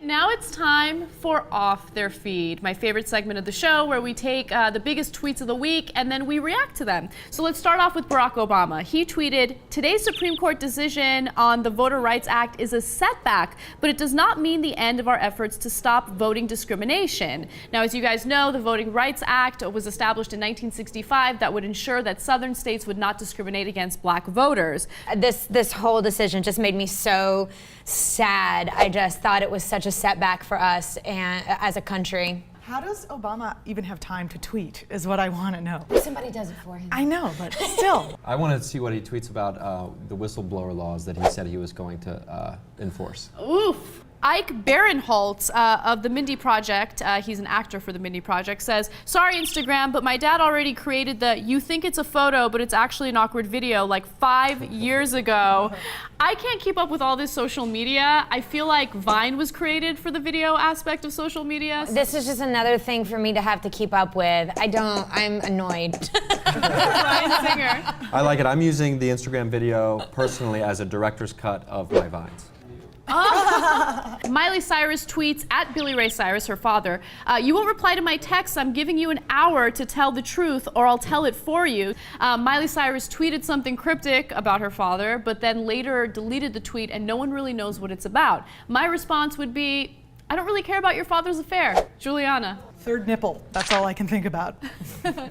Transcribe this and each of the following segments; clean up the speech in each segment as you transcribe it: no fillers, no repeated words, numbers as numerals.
Now it's time for Off Their Feed, my favorite segment of the show where we take the biggest tweets of the week and then we react to them. So let's start off with Barack Obama. He tweeted, "Today's Supreme Court decision on the Voter Rights Act is a setback, but it does not mean the end of our efforts to stop voting discrimination." Now, as you guys know, the Voting Rights Act was established in 1965 that would ensure that southern states would not discriminate against black voters. This whole decision just made me so sad. I just thought it was such a setback for us and as a country. How does Obama even have time to tweet is what I want to know. Somebody does it for him. I know, but still. I wanted to see what he tweets about the whistleblower laws that he said he was going to enforce. Oof. Ike Barinholtz of the Mindy Project, he's an actor for the Mindy Project, says, "Sorry, Instagram, but my dad already created the 'you think it's a photo, but it's actually an awkward video' like 5 years ago." I can't keep up with all this social media. I feel like Vine was created for the video aspect of social media. This is just another thing for me to have to keep up with. I'm annoyed. Ryan Singer. I like it. I'm using the Instagram video personally as a director's cut of my Vines. Miley Cyrus tweets at Billy Ray Cyrus, her father, "You won't reply to my texts. I'm giving you an hour to tell the truth or I'll tell it for you." Miley Cyrus tweeted something cryptic about her father, but then later deleted the tweet and no one really knows what it's about. My response would be, I don't really care about your father's affair. Julianna. Third nipple, that's all I can think about.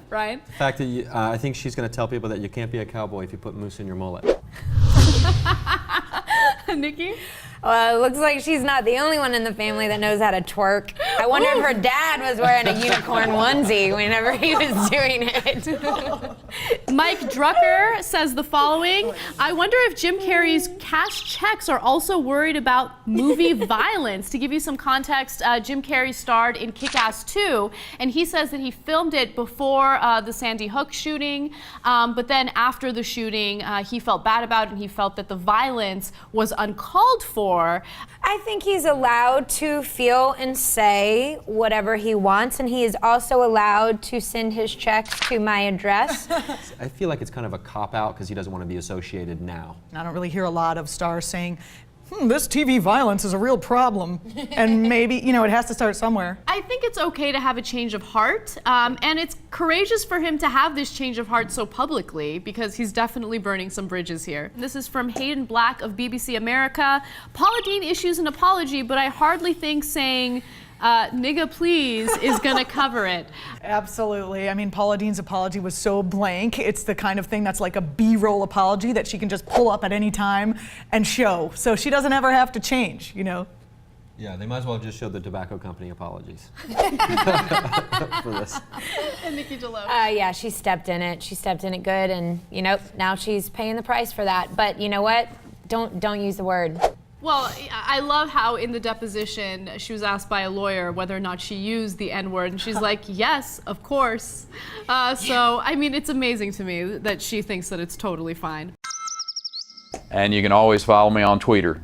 Ryan? The fact that I think she's going to tell people that you can't be a cowboy if you put moose in your mullet. Nikki? Well, it looks like she's not the only one in the family that knows how to twerk. I wonder if her dad was wearing a unicorn onesie whenever he was doing it. Mike Drucker says the following, "I wonder if Jim Carrey's cash checks are also worried about movie violence." To give you some context, Jim Carrey starred in Kick-Ass 2, and he says that he filmed it before the Sandy Hook shooting, but then after the shooting, he felt bad about it and he felt that the violence was uncalled for. I think he's allowed to feel and say whatever he wants, and he is also allowed to send his checks to my address. I feel like it's kind of a cop-out because he doesn't want to be associated now. I don't really hear a lot of stars saying, this TV violence is a real problem. And maybe, it has to start somewhere. I think it's okay to have a change of heart, and it's courageous for him to have this change of heart so publicly because he's definitely burning some bridges here. This is from Hayden Black of BBC America. "Paula Deen issues an apology, but I hardly think saying, nigga please is gonna cover it." Absolutely. I mean, Paula Deen's apology was so blank. It's the kind of thing that's like a B-roll apology that she can just pull up at any time and show. So she doesn't ever have to change, Yeah, they might as well have just showed the tobacco company apologies for this. And Nikki DeLoach. Yeah, she stepped in it. She stepped in it good, and now she's paying the price for that. But you know what? Don't use the word. Well, I love how in the deposition she was asked by a lawyer whether or not she used the N-word, and she's like, yes, of course. So, I mean, it's amazing to me that she thinks that it's totally fine. And you can always follow me on Twitter